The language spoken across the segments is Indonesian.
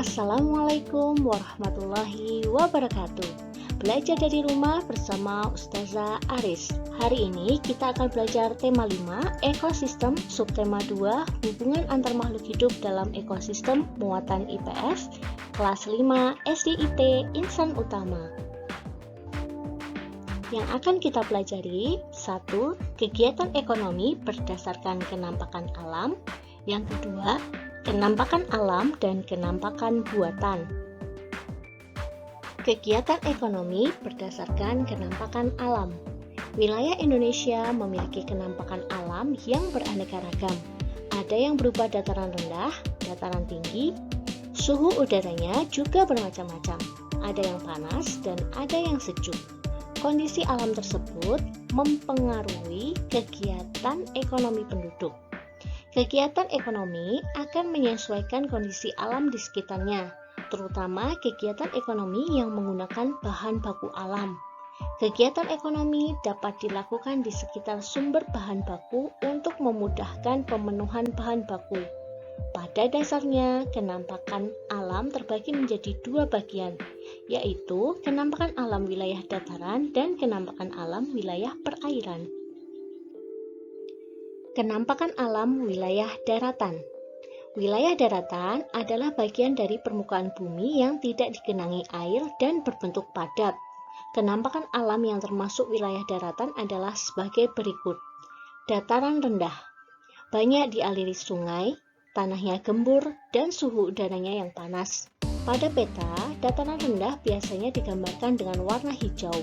Assalamualaikum warahmatullahi wabarakatuh. Belajar dari rumah bersama Ustazah Aris. Hari ini kita akan belajar tema 5, ekosistem, subtema 2, hubungan antar makhluk hidup dalam ekosistem, muatan IPS, kelas 5 SDIT Insan Utama. Yang akan kita pelajari, 1. Kegiatan ekonomi berdasarkan kenampakan alam. Yang kedua, kenampakan alam dan kenampakan buatan. Kegiatan ekonomi berdasarkan kenampakan alam. Wilayah Indonesia memiliki kenampakan alam yang beraneka ragam. Ada yang berupa dataran rendah, dataran tinggi, suhu udaranya juga bermacam-macam. Ada yang panas dan ada yang sejuk. Kondisi alam tersebut mempengaruhi kegiatan ekonomi penduduk. Kegiatan ekonomi akan menyesuaikan kondisi alam di sekitarnya, terutama kegiatan ekonomi yang menggunakan bahan baku alam. Kegiatan ekonomi dapat dilakukan di sekitar sumber bahan baku untuk memudahkan pemenuhan bahan baku. Pada dasarnya, kenampakan alam terbagi menjadi dua bagian, yaitu kenampakan alam wilayah dataran dan kenampakan alam wilayah perairan. Kenampakan alam wilayah daratan. Wilayah daratan adalah bagian dari permukaan bumi yang tidak digenangi air dan berbentuk padat. Kenampakan alam yang termasuk wilayah daratan adalah sebagai berikut. Dataran rendah. Banyak dialiri sungai, tanahnya gembur, dan suhu udaranya yang panas. Pada peta, dataran rendah biasanya digambarkan dengan warna hijau.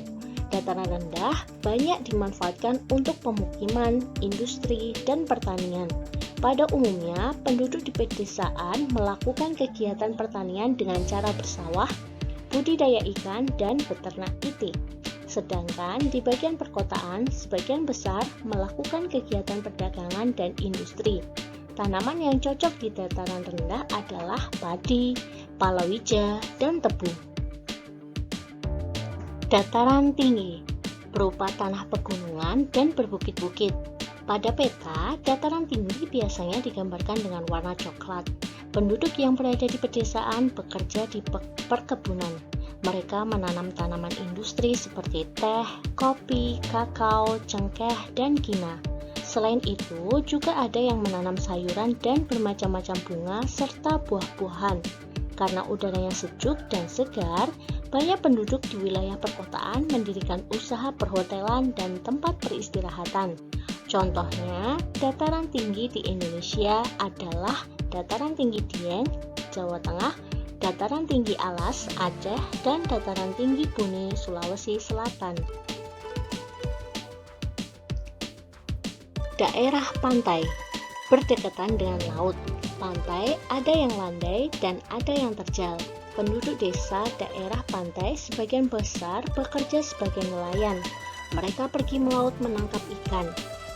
Dataran rendah banyak dimanfaatkan untuk pemukiman, industri, dan pertanian. Pada umumnya, penduduk di pedesaan melakukan kegiatan pertanian dengan cara bersawah, budidaya ikan, dan beternak itik. Sedangkan di bagian perkotaan, sebagian besar melakukan kegiatan perdagangan dan industri. Tanaman yang cocok di dataran rendah adalah padi, palawija, dan tebu. Dataran tinggi berupa tanah pegunungan dan berbukit-bukit. Pada peta, dataran tinggi biasanya digambarkan dengan warna coklat. Penduduk yang berada di pedesaan bekerja di perkebunan. Mereka menanam tanaman industri seperti teh, kopi, kakao, cengkeh, dan kina. Selain itu, juga ada yang menanam sayuran dan bermacam-macam bunga serta buah-buahan. Karena udaranya sejuk dan segar, banyak penduduk di wilayah perkotaan mendirikan usaha perhotelan dan tempat peristirahatan. Contohnya, dataran tinggi di Indonesia adalah dataran tinggi Dieng, Jawa Tengah, dataran tinggi Alas, Aceh, dan dataran tinggi Bone, Sulawesi Selatan. Daerah pantai berdekatan dengan laut. Pantai ada yang landai dan ada yang terjal. Penduduk desa daerah pantai sebagian besar bekerja sebagai nelayan. Mereka pergi melaut menangkap ikan.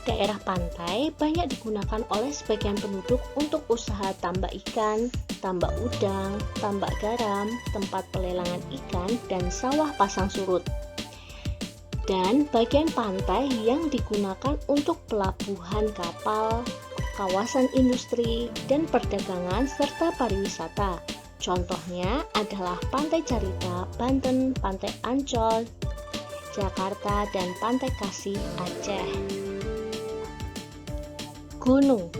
Daerah pantai banyak digunakan oleh sebagian penduduk untuk usaha tambak ikan, tambak udang, tambak garam, tempat pelelangan ikan, dan sawah pasang surut. Dan bagian pantai yang digunakan untuk pelabuhan kapal, kawasan industri, dan perdagangan serta pariwisata. Contohnya adalah Pantai Carita, Banten, Pantai Ancol, Jakarta, dan Pantai Kasih, Aceh. Gunung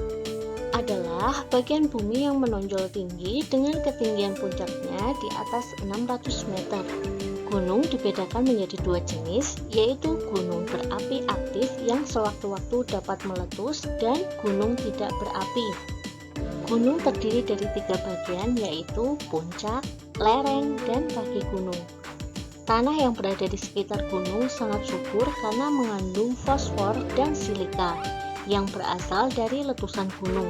adalah bagian bumi yang menonjol tinggi dengan ketinggian puncaknya di atas 600 meter. Gunung dibedakan menjadi dua jenis, yaitu gunung berapi aktif yang sewaktu-waktu dapat meletus dan gunung tidak berapi. Gunung terdiri dari tiga bagian, yaitu puncak, lereng, dan kaki gunung. Tanah yang berada di sekitar gunung sangat subur karena mengandung fosfor dan silika yang berasal dari letusan gunung.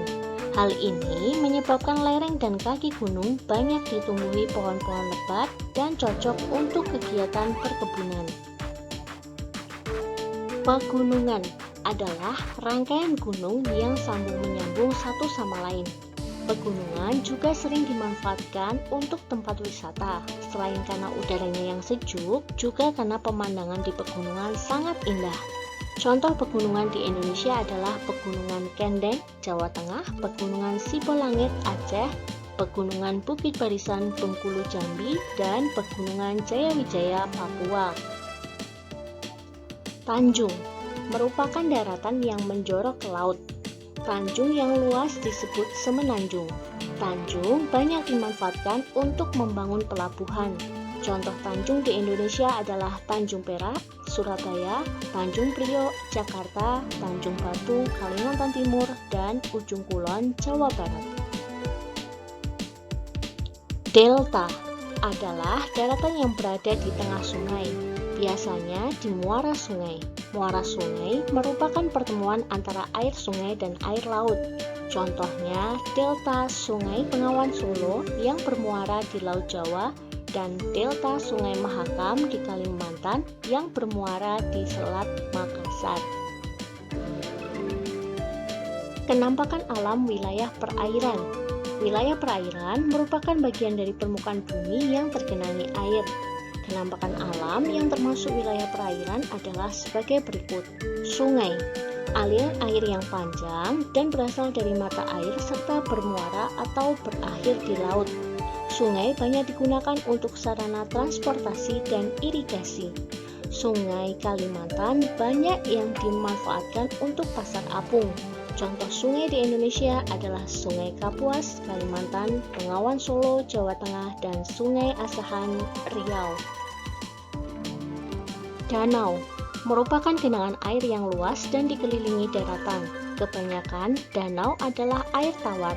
Hal ini menyebabkan lereng dan kaki gunung banyak ditumbuhi pohon-pohon lebat dan cocok untuk kegiatan perkebunan. Pegunungan adalah rangkaian gunung yang sambung menyambung satu sama lain. Pegunungan juga sering dimanfaatkan untuk tempat wisata. Selain karena udaranya yang sejuk, juga karena pemandangan di pegunungan sangat indah. Contoh pegunungan di Indonesia adalah Pegunungan Kendeng, Jawa Tengah, Pegunungan Sibolangit, Aceh, Pegunungan Bukit Barisan Bengkulu Jambi, dan Pegunungan Jayawijaya Papua. Tanjung merupakan daratan yang menjorok ke laut. Tanjung yang luas disebut semenanjung. Tanjung banyak dimanfaatkan untuk membangun pelabuhan. Contoh tanjung di Indonesia adalah Tanjung Perak, Surabaya, Tanjung Priok, Jakarta, Tanjung Batu, Kalimantan Timur, dan Ujung Kulon, Jawa Barat. Delta adalah daratan yang berada di tengah sungai, biasanya di muara sungai. Muara sungai merupakan pertemuan antara air sungai dan air laut. Contohnya, delta Sungai Bengawan Solo yang bermuara di Laut Jawa dan delta Sungai Mahakam di Kalimantan yang bermuara di Selat Makassar. Kenampakan alam wilayah perairan. Wilayah perairan merupakan bagian dari permukaan bumi yang tergenangi air. Kenampakan alam yang termasuk wilayah perairan adalah sebagai berikut. Sungai, aliran air yang panjang dan berasal dari mata air serta bermuara atau berakhir di laut. Sungai banyak digunakan untuk sarana transportasi dan irigasi. Sungai Kalimantan banyak yang dimanfaatkan untuk pasar apung. Contoh sungai di Indonesia adalah Sungai Kapuas, Kalimantan, Bengawan Solo, Jawa Tengah, dan Sungai Asahan, Riau. Danau merupakan genangan air yang luas dan dikelilingi daratan. Kebanyakan danau adalah air tawar.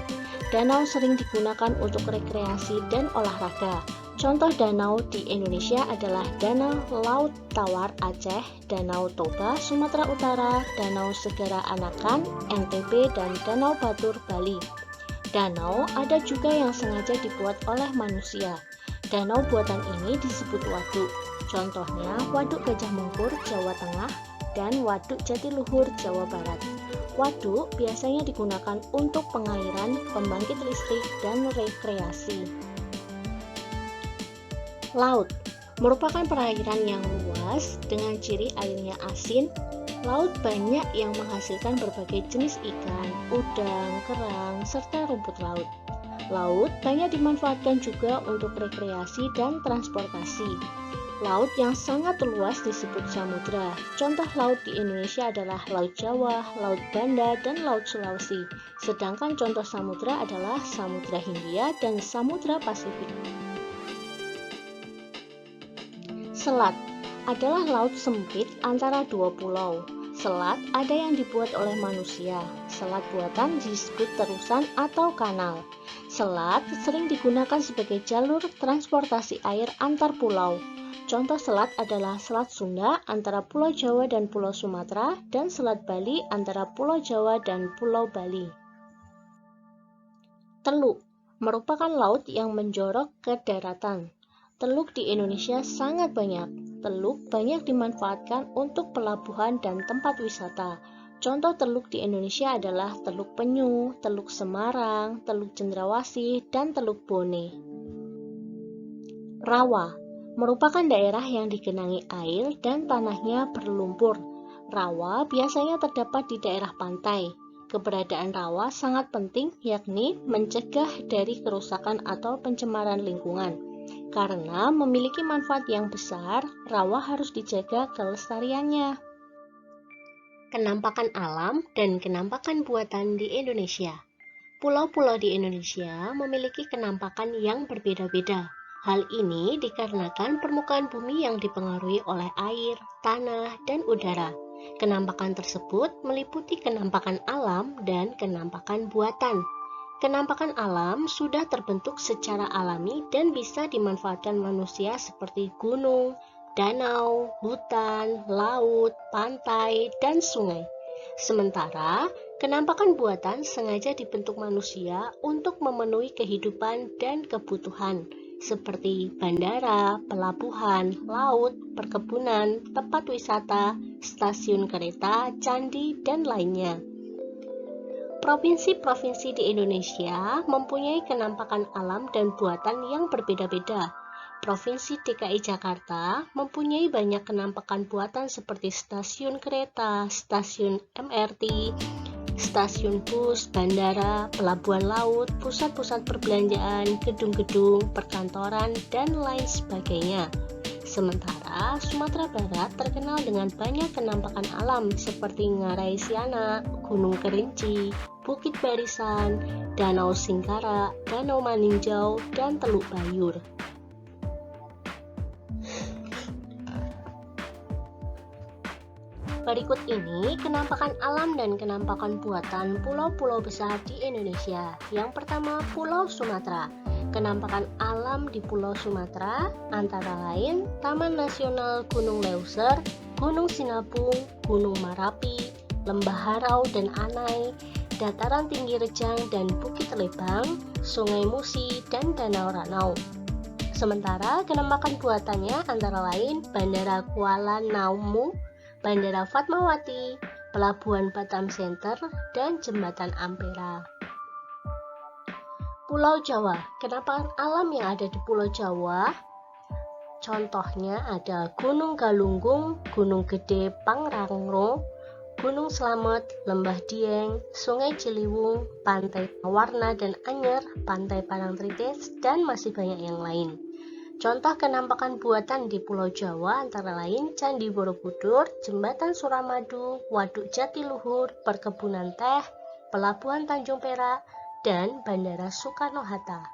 Danau sering digunakan untuk rekreasi dan olahraga. Contoh danau di Indonesia adalah Danau Laut Tawar Aceh, Danau Toba Sumatera Utara, Danau Segara Anakan NTB, dan Danau Batur Bali. Danau ada juga yang sengaja dibuat oleh manusia. Danau buatan ini disebut waduk. Contohnya Waduk Gajah Mungkur, Jawa Tengah, dan Waduk Jatiluhur, Jawa Barat. Waduk biasanya digunakan untuk pengairan, pembangkit listrik, dan rekreasi. Laut merupakan perairan yang luas dengan ciri airnya asin. Laut banyak yang menghasilkan berbagai jenis ikan, udang, kerang, serta rumput laut. Laut banyak dimanfaatkan juga untuk rekreasi dan transportasi. Laut yang sangat luas disebut samudra. Contoh laut di Indonesia adalah Laut Jawa, Laut Banda, dan Laut Sulawesi. Sedangkan contoh samudra adalah Samudra Hindia dan Samudra Pasifik. Selat adalah laut sempit antara dua pulau. Selat ada yang dibuat oleh manusia. Selat buatan disebut terusan atau kanal. Selat sering digunakan sebagai jalur transportasi air antar pulau. Contoh selat adalah Selat Sunda antara Pulau Jawa dan Pulau Sumatera, dan Selat Bali antara Pulau Jawa dan Pulau Bali. Teluk merupakan laut yang menjorok ke daratan. Teluk di Indonesia sangat banyak. Teluk banyak dimanfaatkan untuk pelabuhan dan tempat wisata. Contoh teluk di Indonesia adalah Teluk Penyu, Teluk Semarang, Teluk Cendrawasih, dan Teluk Bone. Rawa merupakan daerah yang digenangi air dan tanahnya berlumpur. Rawa biasanya terdapat di daerah pantai. Keberadaan rawa sangat penting, yakni mencegah dari kerusakan atau pencemaran lingkungan. Karena memiliki manfaat yang besar, rawa harus dijaga kelestariannya. Kenampakan alam dan kenampakan buatan di Indonesia. Pulau-pulau di Indonesia memiliki kenampakan yang berbeda-beda. Hal ini dikarenakan permukaan bumi yang dipengaruhi oleh air, tanah, dan udara. Kenampakan tersebut meliputi kenampakan alam dan kenampakan buatan. Kenampakan alam sudah terbentuk secara alami dan bisa dimanfaatkan manusia seperti gunung, danau, hutan, laut, pantai, dan sungai. Sementara, kenampakan buatan sengaja dibentuk manusia untuk memenuhi kehidupan dan kebutuhan, seperti bandara, pelabuhan, laut, perkebunan, tempat wisata, stasiun kereta, candi, dan lainnya. Provinsi-provinsi di Indonesia mempunyai kenampakan alam dan buatan yang berbeda-beda. Provinsi DKI Jakarta mempunyai banyak kenampakan buatan seperti stasiun kereta, stasiun MRT, stasiun bus, bandara, pelabuhan laut, pusat-pusat perbelanjaan, gedung-gedung, perkantoran, dan lain sebagainya. Sementara Sumatera Barat terkenal dengan banyak penampakan alam seperti Ngarai Siana, Gunung Kerinci, Bukit Barisan, Danau Singkara, Danau Maninjau, dan Teluk Bayur. Berikut ini kenampakan alam dan kenampakan buatan pulau-pulau besar di Indonesia. Yang pertama, Pulau Sumatera. Kenampakan alam di Pulau Sumatera antara lain Taman Nasional Gunung Leuser, Gunung Sinabung, Gunung Marapi, Lembah Harau dan Anai, Dataran Tinggi Rejang dan Bukit Lebang, Sungai Musi, dan Danau Ranau. Sementara kenampakan buatannya antara lain Bandara Kuala Namu, Bandara Fatmawati, Pelabuhan Batam Center, dan Jembatan Ampera. Pulau Jawa. Kenampakan alam yang ada di Pulau Jawa contohnya ada Gunung Galunggung, Gunung Gede Pangrango, Gunung Slamet, Lembah Dieng, Sungai Ciliwung, Pantai Warna dan Anyer, Pantai Parangtritis, dan masih banyak yang lain. Contoh kenampakan buatan di Pulau Jawa antara lain Candi Borobudur, Jembatan Suramadu, Waduk Jatiluhur, Perkebunan Teh, Pelabuhan Tanjung Perak, dan Bandara Soekarno-Hatta.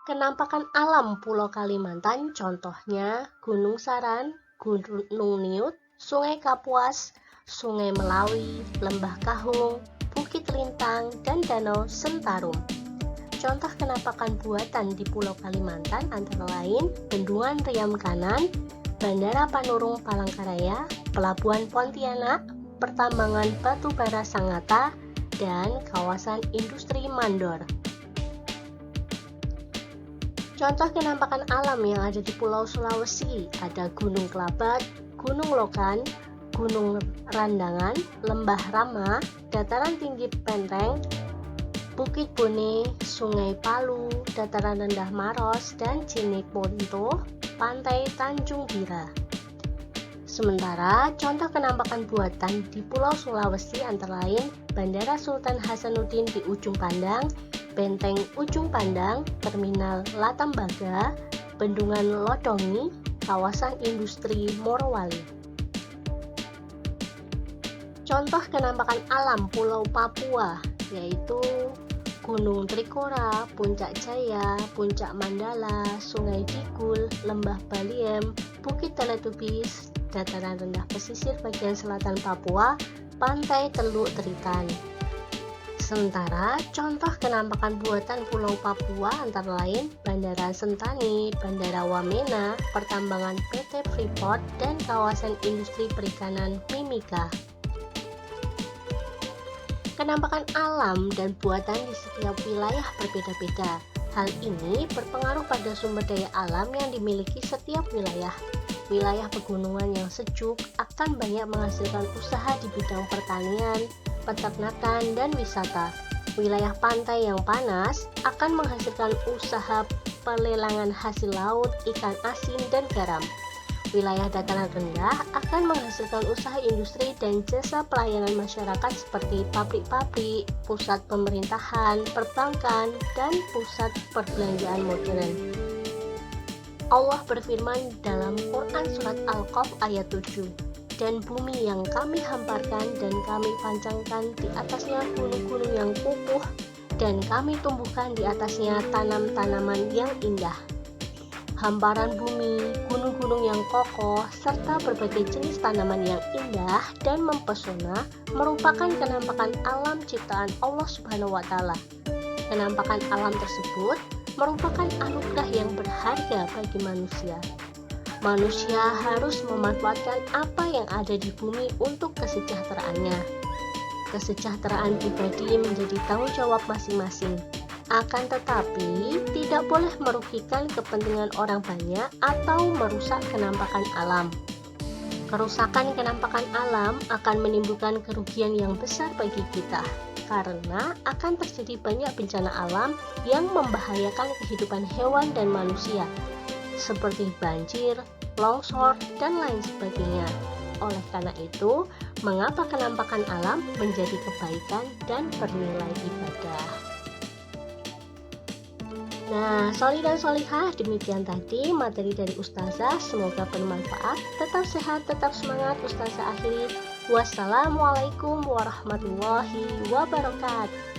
Kenampakan alam Pulau Kalimantan contohnya Gunung Saran, Gunung Niut, Sungai Kapuas, Sungai Melawi, Lembah Kahung, Bukit Lintang, dan Danau Sentarum. Contoh kenampakan buatan di Pulau Kalimantan antara lain Bendungan Riam Kanan, Bandara Panurung Palangkaraya, Pelabuhan Pontianak, Pertambangan Batu Bara Sangatta, dan kawasan industri Mandor. Contoh kenampakan alam yang ada di Pulau Sulawesi ada Gunung Kelabat, Gunung Lokan, Gunung Randangan, Lembah Rama, Dataran Tinggi Penteng, Bukit Bone, Sungai Palu, Dataran Rendah Maros, dan Jeneponto, Pantai Tanjung Bira. Sementara contoh kenampakan buatan di Pulau Sulawesi antara lain Bandara Sultan Hasanuddin di Ujung Pandang, Benteng Ujung Pandang, Terminal Latambaga, Bendungan Lodongi, kawasan industri Morowali. Contoh kenampakan alam Pulau Papua yaitu Gunung Trikora, Puncak Jaya, Puncak Mandala, Sungai Digul, Lembah Baliem, Bukit Teletubbies, Dataran rendah pesisir bagian selatan Papua, Pantai Teluk Tritan. Sementara contoh kenampakan buatan Pulau Papua antara lain Bandara Sentani, Bandara Wamena, pertambangan PT Freeport, dan kawasan industri perikanan Mimika. Kenampakan alam dan buatan di setiap wilayah berbeda-beda. Hal ini berpengaruh pada sumber daya alam yang dimiliki setiap wilayah. Wilayah pegunungan yang sejuk akan banyak menghasilkan usaha di bidang pertanian, peternakan, dan wisata. Wilayah pantai yang panas akan menghasilkan usaha pelelangan hasil laut, ikan asin, dan garam. Wilayah dataran rendah akan menghasilkan usaha industri dan jasa pelayanan masyarakat seperti pabrik-pabrik, pusat pemerintahan, perbankan, dan pusat perbelanjaan modern. Allah berfirman dalam Quran Surat Al-Qaf ayat 7, "Dan bumi yang kami hamparkan dan kami pancangkan di atasnya gunung-gunung yang kokoh, dan kami tumbuhkan di atasnya tanam-tanaman yang indah." Hamparan bumi, gunung-gunung yang kokoh, serta berbagai jenis tanaman yang indah dan mempesona merupakan kenampakan alam ciptaan Allah Subhanahu wa Ta'ala. Kenampakan alam tersebut merupakan anugerah yang berharga bagi manusia. Manusia harus memanfaatkan apa yang ada di bumi untuk kesejahteraannya. Kesejahteraan pribadi menjadi tanggung jawab masing-masing. Akan tetapi, tidak boleh merugikan kepentingan orang banyak atau merusak kenampakan alam. Kerusakan kenampakan alam akan menimbulkan kerugian yang besar bagi kita, karena akan terjadi banyak bencana alam yang membahayakan kehidupan hewan dan manusia, seperti banjir, longsor, dan lain sebagainya. Oleh karena itu, mengapa kenampakan alam menjadi kebaikan dan bernilai ibadah. Nah, Soli dan Solihah, demikian tadi materi dari Ustazah. Semoga bermanfaat. Tetap sehat, tetap semangat. Ustazah akhiri. Wassalamualaikum warahmatullahi wabarakatuh.